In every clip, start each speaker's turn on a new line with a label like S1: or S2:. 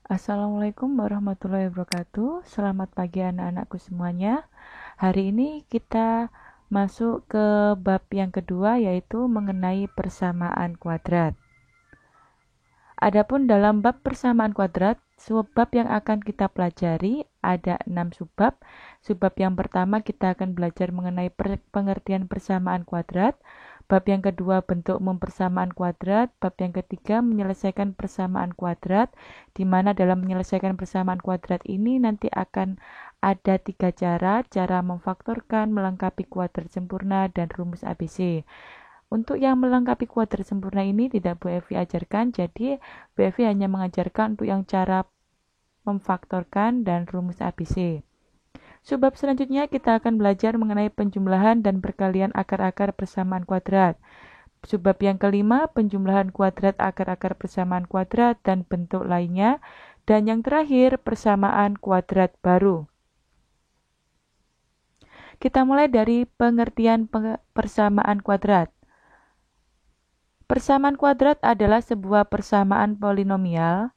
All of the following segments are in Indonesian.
S1: Assalamualaikum warahmatullahi wabarakatuh. Selamat pagi anak-anakku semuanya. Hari ini kita masuk ke bab yang kedua, yaitu mengenai persamaan kuadrat. Adapun dalam bab persamaan kuadrat, subbab yang akan kita pelajari ada 6 subbab. Subbab yang pertama kita akan belajar mengenai pengertian persamaan kuadrat. Bab yang kedua bentuk umum persamaan kuadrat. Bab yang ketiga menyelesaikan persamaan kuadrat, di mana dalam menyelesaikan persamaan kuadrat ini nanti akan ada 3 cara memfaktorkan, melengkapi kuadrat sempurna, dan rumus ABC. Untuk yang melengkapi kuadrat sempurna ini tidak Bu Evi ajarkan, jadi Bu Evi hanya mengajarkan untuk yang cara memfaktorkan dan rumus ABC. Subbab selanjutnya kita akan belajar mengenai penjumlahan dan perkalian akar-akar persamaan kuadrat. Subbab yang kelima, penjumlahan kuadrat akar-akar persamaan kuadrat dan bentuk lainnya. Dan yang terakhir, persamaan kuadrat baru. Kita mulai dari pengertian persamaan kuadrat. Persamaan kuadrat adalah sebuah persamaan polinomial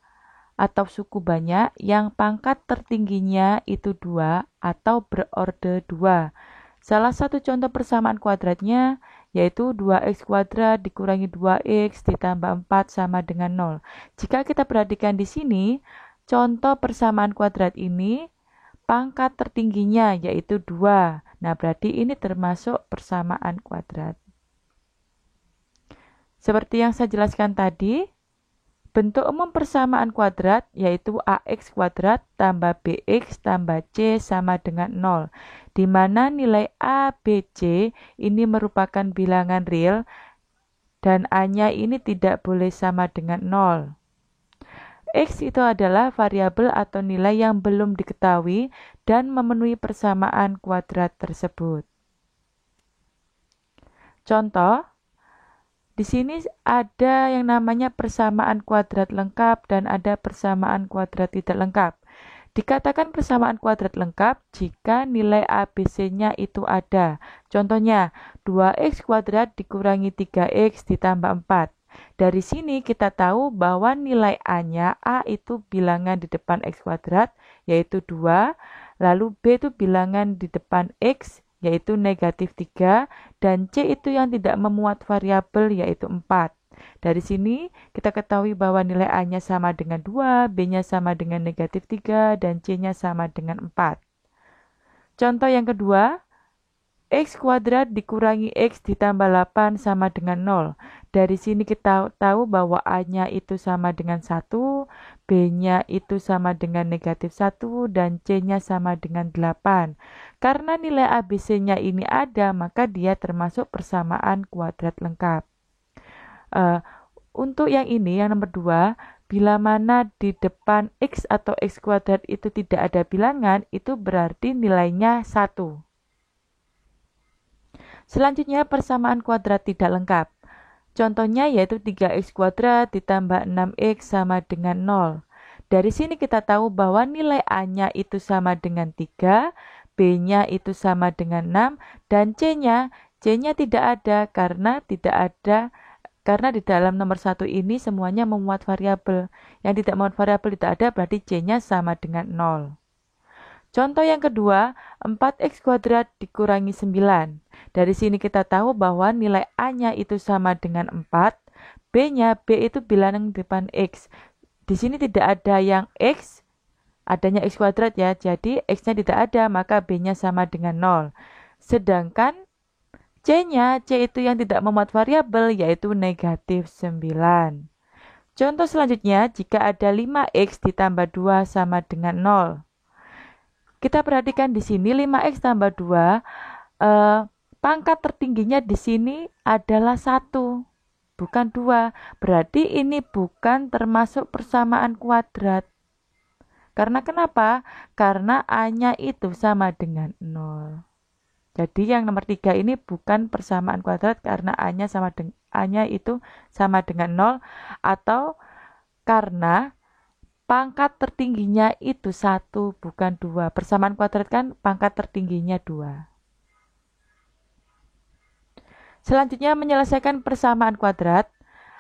S1: atau suku banyak yang pangkat tertingginya itu 2 atau berorde 2. Salah satu contoh persamaan kuadratnya yaitu 2x kuadrat dikurangi 2x ditambah 4 sama dengan 0. Jika kita perhatikan di sini, contoh persamaan kuadrat ini pangkat tertingginya yaitu 2. Nah, berarti ini termasuk persamaan kuadrat. Seperti yang saya jelaskan tadi, bentuk umum persamaan kuadrat yaitu ax kuadrat tambah bx tambah c sama dengan 0, di mana nilai a, b, c ini merupakan bilangan real dan a-nya ini tidak boleh sama dengan 0. X itu adalah variabel atau nilai yang belum diketahui dan memenuhi persamaan kuadrat tersebut. Contoh, di sini ada yang namanya persamaan kuadrat lengkap dan ada persamaan kuadrat tidak lengkap. Dikatakan persamaan kuadrat lengkap jika nilai ABC-nya itu ada. Contohnya, 2x kuadrat dikurangi 3x ditambah 4. Dari sini kita tahu bahwa nilai A-nya, A itu bilangan di depan x kuadrat, yaitu 2. Lalu B itu bilangan di depan x, yaitu negatif 3, dan C itu yang tidak memuat variabel, yaitu 4. Dari sini kita ketahui bahwa nilai A-nya sama dengan 2, B-nya sama dengan negatif 3, dan C-nya sama dengan 4. Contoh yang kedua, x kuadrat dikurangi x ditambah 8 sama dengan 0. Dari sini kita tahu bahwa A-nya itu sama dengan 1, B-nya itu sama dengan negatif 1, dan C-nya sama dengan 8. Karena nilai ABC-nya ini ada, maka dia termasuk persamaan kuadrat lengkap. Untuk yang ini, yang nomor 2, bila mana di depan x atau x kuadrat itu tidak ada bilangan, itu berarti nilainya 1. Selanjutnya, persamaan kuadrat tidak lengkap. Contohnya yaitu 3x kuadrat ditambah 6x sama dengan 0. Dari sini kita tahu bahwa nilai A-nya itu sama dengan 3, B-nya itu sama dengan 6, dan C-nya tidak ada karena di dalam nomor 1 ini semuanya memuat variabel. Yang tidak memuat variabel tidak ada, berarti C-nya sama dengan 0. Contoh yang kedua, 4x kuadrat dikurangi 9. Dari sini kita tahu bahwa nilai A-nya itu sama dengan 4, B-nya, B itu bilangan depan X. Di sini tidak ada yang X, adanya X kuadrat ya, jadi X-nya tidak ada, maka B-nya sama dengan 0. Sedangkan C-nya, C itu yang tidak memuat variabel, yaitu negatif 9. Contoh selanjutnya, jika ada 5x ditambah 2 sama dengan 0. Kita perhatikan di sini 5x tambah 2, pangkat tertingginya di sini adalah 1, bukan 2. Berarti ini bukan termasuk persamaan kuadrat. Karena kenapa? Karena A-nya itu sama dengan 0. Jadi yang nomor 3 ini bukan persamaan kuadrat karena A-nya itu sama dengan 0, atau karena pangkat tertingginya itu 1, bukan 2. Persamaan kuadrat kan pangkat tertingginya 2. Selanjutnya menyelesaikan persamaan kuadrat.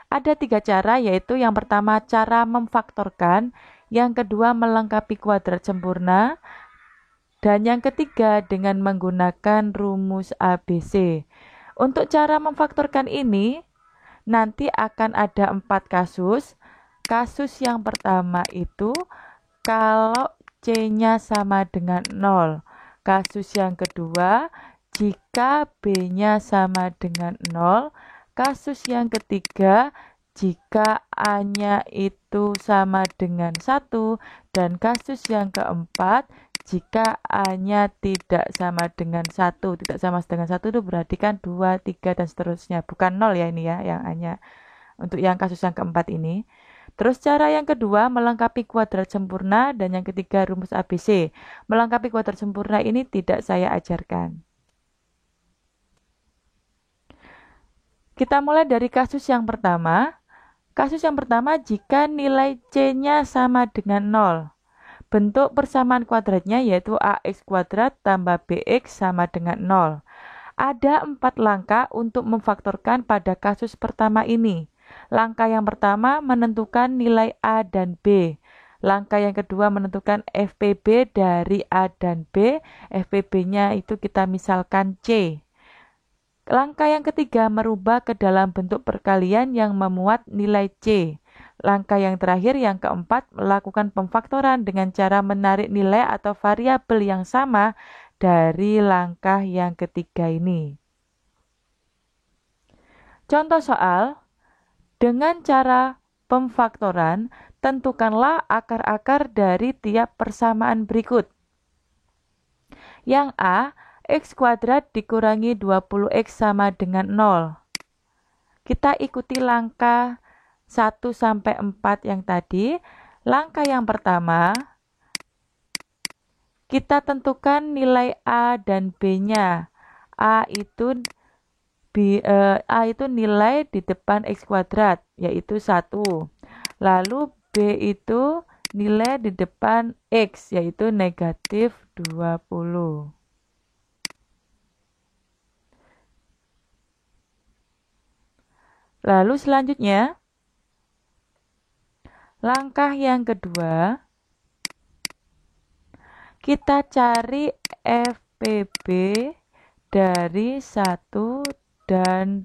S1: Ada 3 cara, yaitu yang pertama cara memfaktorkan, Yang kedua melengkapi kuadrat sempurna. Dan yang ketiga dengan menggunakan rumus ABC. Untuk cara memfaktorkan ini, nanti akan ada 4 kasus. Kasus yang pertama itu kalau C-nya sama dengan 0. Kasus yang kedua, jika B-nya sama dengan 0. Kasus yang ketiga, jika A-nya itu sama dengan 1. Dan kasus yang keempat, jika A-nya tidak sama dengan 1. Tidak sama dengan 1 itu berarti kan 2, 3, dan seterusnya. Bukan 0 ya ini ya, yang A-nya. Untuk yang kasus yang keempat ini. Terus cara yang kedua melengkapi kuadrat sempurna dan yang ketiga rumus ABC. Melengkapi kuadrat sempurna ini tidak saya ajarkan. Kita mulai dari kasus yang pertama. Kasus yang pertama jika nilai C-nya sama dengan 0. Bentuk persamaan kuadratnya yaitu AX kuadrat tambah BX sama dengan 0. Ada 4 langkah untuk memfaktorkan pada kasus pertama ini. Langkah yang pertama menentukan nilai A dan B. Langkah yang kedua menentukan FPB dari A dan B. FPB-nya itu kita misalkan C. Langkah yang ketiga merubah ke dalam bentuk perkalian yang memuat nilai C. Langkah yang terakhir yang keempat melakukan pemfaktoran dengan cara menarik nilai atau variabel yang sama dari langkah yang ketiga ini. Contoh soal, dengan cara pemfaktoran tentukanlah akar-akar dari tiap persamaan berikut. Yang A, X kuadrat dikurangi 20X sama dengan 0. Kita ikuti langkah 1 sampai 4 yang tadi. Langkah yang pertama, kita tentukan nilai A dan B-nya. A itu nilai di depan X kuadrat, yaitu 1. Lalu B itu nilai di depan X, yaitu negatif 20. Lalu selanjutnya, langkah yang kedua, kita cari FPB dari 1 dan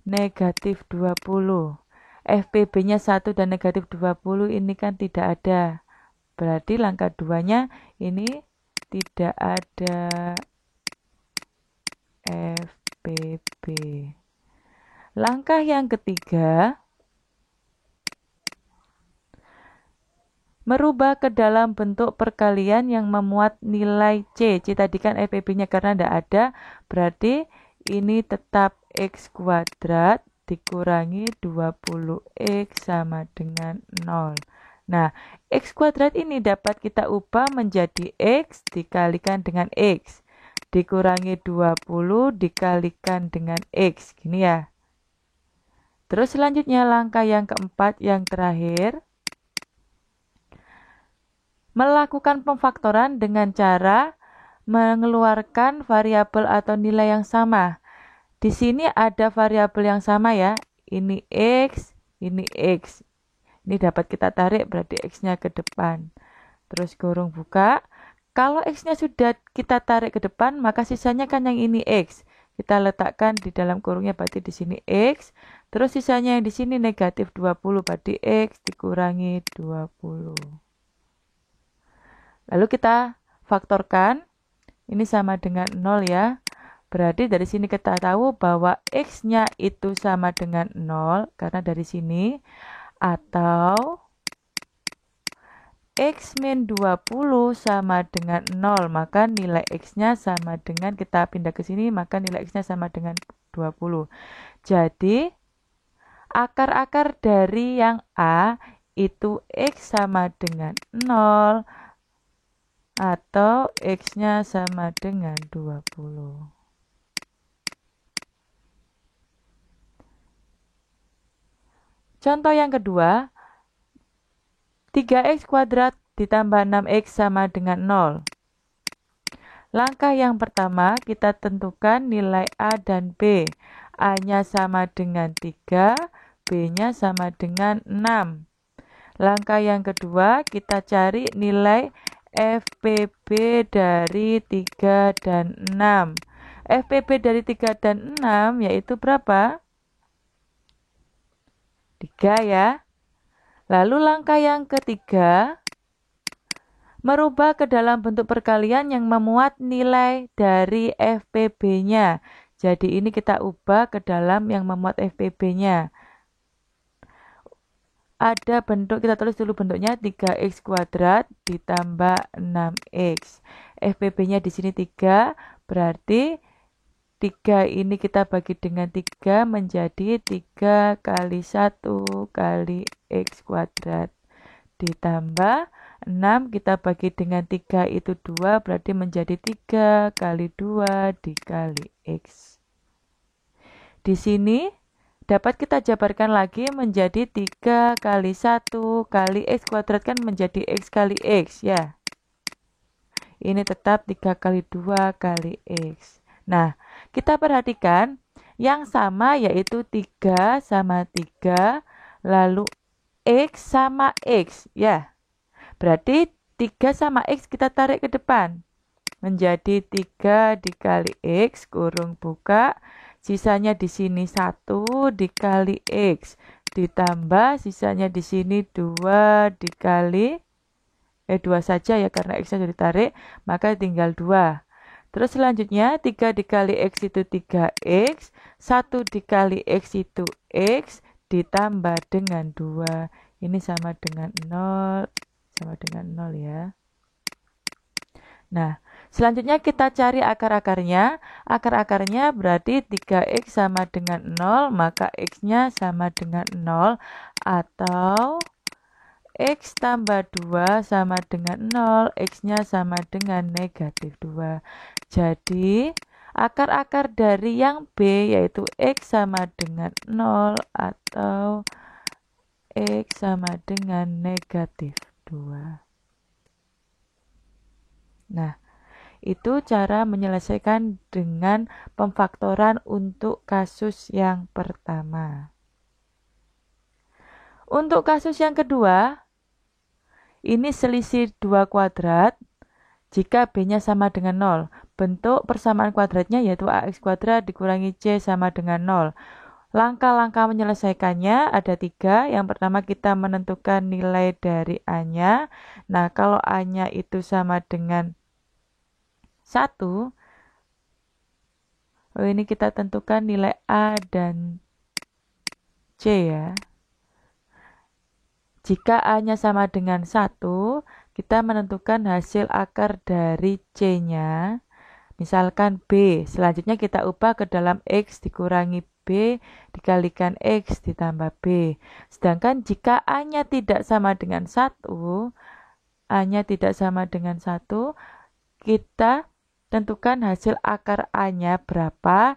S1: negatif 20. FPB-nya 1 dan negatif 20 ini kan tidak ada. Berarti langkah 2-nya ini tidak ada FPB. Langkah yang ketiga, merubah ke dalam bentuk perkalian yang memuat nilai C. C tadi kan FPB-nya karena tidak ada, berarti ini tetap X kuadrat dikurangi 20X sama dengan 0. Nah, X kuadrat ini dapat kita ubah menjadi X dikalikan dengan X. Dikurangi 20 dikalikan dengan X. Gini ya. Terus selanjutnya langkah yang keempat yang terakhir, melakukan pemfaktoran dengan cara mengeluarkan variabel atau nilai yang sama. Di sini ada variabel yang sama ya. Ini X, ini X. Ini dapat kita tarik berarti X-nya ke depan. Terus kurung buka. Kalau X-nya sudah kita tarik ke depan, maka sisanya kan yang ini X. Kita letakkan di dalam kurungnya berarti di sini X. Terus sisanya yang di sini negatif 20 berarti X dikurangi 20. Lalu kita faktorkan, ini sama dengan 0 ya. Berarti dari sini kita tahu bahwa X-nya itu sama dengan 0, karena dari sini. Atau X min 20 sama dengan 0, maka nilai X-nya sama dengan, kita pindah ke sini, maka nilai X-nya sama dengan 20. Jadi, akar-akar dari yang A itu X sama dengan 0, atau X-nya sama dengan 20. Contoh yang kedua, 3X kuadrat ditambah 6X sama dengan 0. Langkah yang pertama, kita tentukan nilai A dan B. A-nya sama dengan 3, B-nya sama dengan 6. Langkah yang kedua, kita cari nilai FPB dari 3 dan 6. FPB dari 3 dan 6 yaitu berapa? 3 ya. Lalu langkah yang ketiga, merubah ke dalam bentuk perkalian yang memuat nilai dari FPB-nya. Jadi ini kita ubah ke dalam yang memuat FPB-nya. Ada bentuk, kita tulis dulu bentuknya 3x kuadrat ditambah 6x. FPB-nya di sini 3, berarti 3 ini kita bagi dengan 3 menjadi 3 kali 1 kali x kuadrat. Ditambah 6 kita bagi dengan 3 itu 2, berarti menjadi 3 kali 2 dikali x. Di sini dapat kita jabarkan lagi menjadi 3 kali 1 kali x kuadrat kan menjadi x kali x ya. Ini tetap 3 kali 2 kali x. Nah, kita perhatikan yang sama yaitu 3 sama 3 lalu x sama x ya. Berarti 3 sama x kita tarik ke depan. Menjadi 3 dikali x kurung buka. Sisanya di sini 1 dikali x ditambah sisanya di sini 2 dikali 2 saja ya karena x-nya sudah ditarik, maka tinggal 2. Terus selanjutnya 3 dikali x itu 3x, 1 dikali x itu x ditambah dengan 2. Ini sama dengan 0, sama dengan 0 ya. Nah, selanjutnya kita cari akar-akarnya. Akar-akarnya berarti 3x sama dengan 0, maka x-nya sama dengan 0. Atau x tambah 2 sama dengan 0, x-nya sama dengan negatif 2. Jadi, akar-akar dari yang B yaitu x sama dengan 0 atau x sama dengan negatif 2. Nah, itu cara menyelesaikan dengan pemfaktoran untuk kasus yang pertama. Untuk kasus yang kedua, ini selisih 2 kuadrat jika B-nya sama dengan 0. Bentuk persamaan kuadratnya yaitu AX kuadrat dikurangi C sama dengan 0. Langkah-langkah menyelesaikannya ada 3. Yang pertama kita menentukan nilai dari A-nya. Nah, kalau A-nya itu sama dengan 1, ini kita tentukan nilai A dan C ya. Jika A-nya sama dengan 1, kita menentukan hasil akar dari C-nya. Misalkan B, selanjutnya kita ubah ke dalam X dikurangi B dikalikan X ditambah B. Sedangkan jika A-nya tidak sama dengan 1, A-nya tidak sama dengan 1, kita tentukan hasil akar A-nya berapa,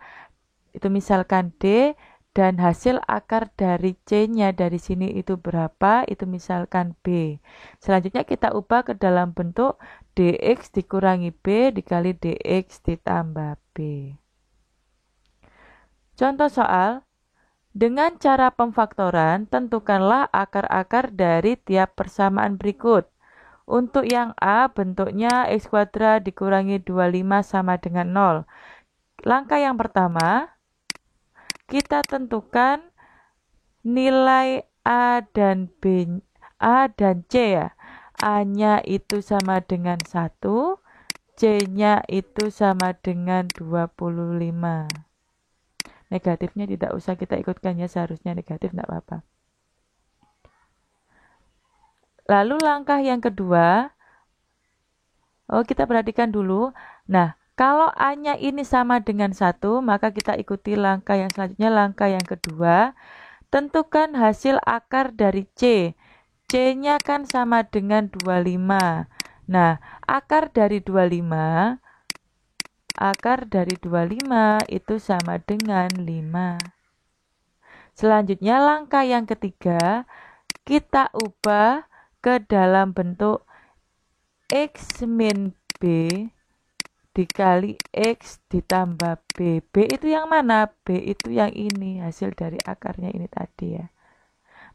S1: itu misalkan D, dan hasil akar dari C-nya dari sini itu berapa, itu misalkan B. Selanjutnya kita ubah ke dalam bentuk dx dikurangi B dikali dx ditambah B. Contoh soal, dengan cara pemfaktoran, tentukanlah akar-akar dari tiap persamaan berikut. Untuk yang A, bentuknya x kuadrat dikurangi 25 sama dengan 0. Langkah yang pertama, kita tentukan nilai A dan B, A dan C ya. A-nya itu sama dengan 1, C-nya itu sama dengan 25. Negatifnya tidak usah kita ikutkan ya, seharusnya negatif tidak apa-apa. Lalu langkah yang kedua, kita perhatikan dulu. Nah, kalau A-nya ini sama dengan 1, maka kita ikuti langkah yang selanjutnya, langkah yang kedua. Tentukan hasil akar dari C. C-nya kan sama dengan 25. Nah, akar dari 25 itu sama dengan 5. Selanjutnya langkah yang ketiga, kita ubah ke dalam bentuk X min B dikali X ditambah B. B itu yang mana? B itu yang ini, hasil dari akarnya ini tadi ya.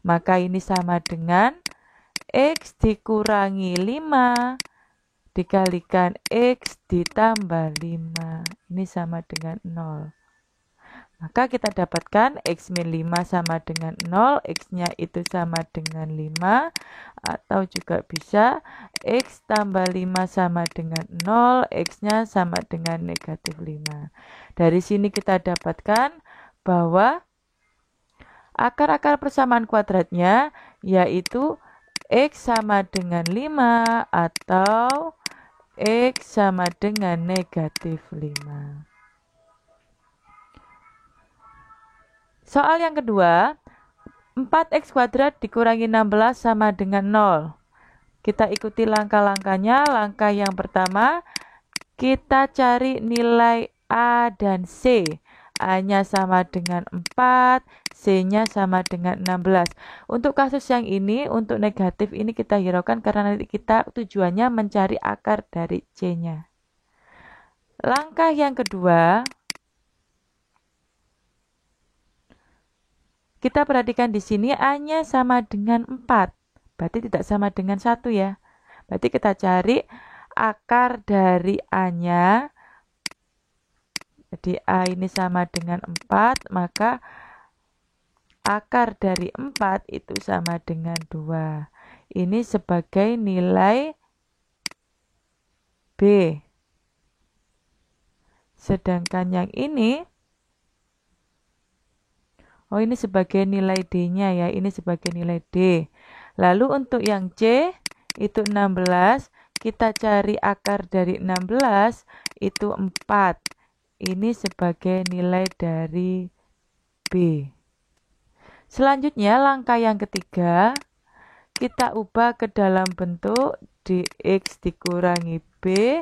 S1: Maka ini sama dengan X dikurangi 5 dikalikan X ditambah 5. Ini sama dengan 0. Maka kita dapatkan X min 5 sama dengan 0, X-nya itu sama dengan 5, atau juga bisa X tambah 5 sama dengan 0, X-nya sama dengan negatif 5. Dari sini kita dapatkan bahwa akar-akar persamaan kuadratnya yaitu X sama dengan 5 atau X sama dengan negatif 5. Soal yang kedua, 4x kuadrat dikurangi 16 sama dengan 0. Kita ikuti langkah-langkahnya. Langkah yang pertama, kita cari nilai A dan C. A-nya sama dengan 4, C-nya sama dengan 16. Untuk kasus yang ini, untuk negatif ini kita hiraukan karena nanti kita tujuannya mencari akar dari C-nya. Langkah yang kedua, kita perhatikan di sini A-nya sama dengan 4. Berarti tidak sama dengan 1 ya. Berarti kita cari akar dari A-nya. Jadi A ini sama dengan 4, maka akar dari 4 itu sama dengan 2. Ini sebagai nilai B. Sedangkan yang ini, ini sebagai nilai D-nya ya, ini sebagai nilai D. Lalu untuk yang C, itu 16, kita cari akar dari 16, itu 4. Ini sebagai nilai dari B. Selanjutnya, langkah yang ketiga, kita ubah ke dalam bentuk dx dikurangi B,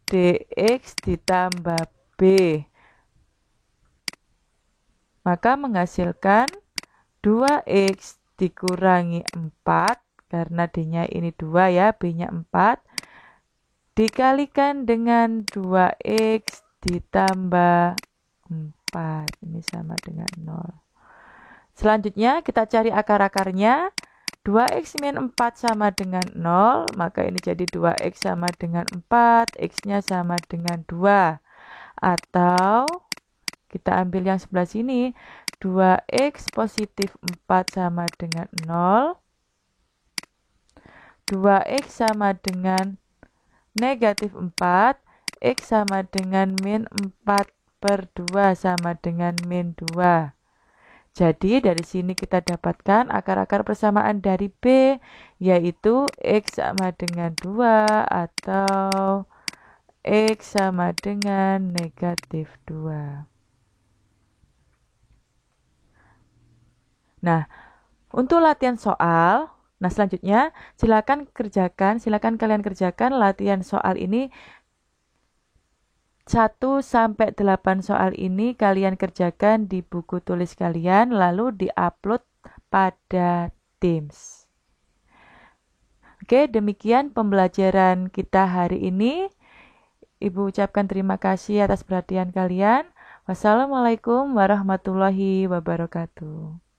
S1: dx ditambah B. Maka menghasilkan 2x dikurangi 4, karena D-nya ini 2 ya, B-nya 4, dikalikan dengan 2x ditambah 4. Ini sama dengan 0. Selanjutnya kita cari akar-akarnya. 2x min 4 sama dengan 0, maka ini jadi 2x sama dengan 4, x-nya sama dengan 2. Atau kita ambil yang sebelah sini, 2x positif 4 sama dengan 0. 2x sama dengan negatif 4. X sama dengan min 4 per 2 sama dengan min 2. Jadi dari sini kita dapatkan akar-akar persamaan dari B, yaitu X sama dengan 2 atau X sama dengan negatif 2. Nah, untuk latihan soal, selanjutnya silakan kalian kerjakan latihan soal ini. 1 sampai 8 soal ini kalian kerjakan di buku tulis kalian, lalu diupload pada Teams. Oke, demikian pembelajaran kita hari ini. Ibu ucapkan terima kasih atas perhatian kalian. Wassalamualaikum warahmatullahi wabarakatuh.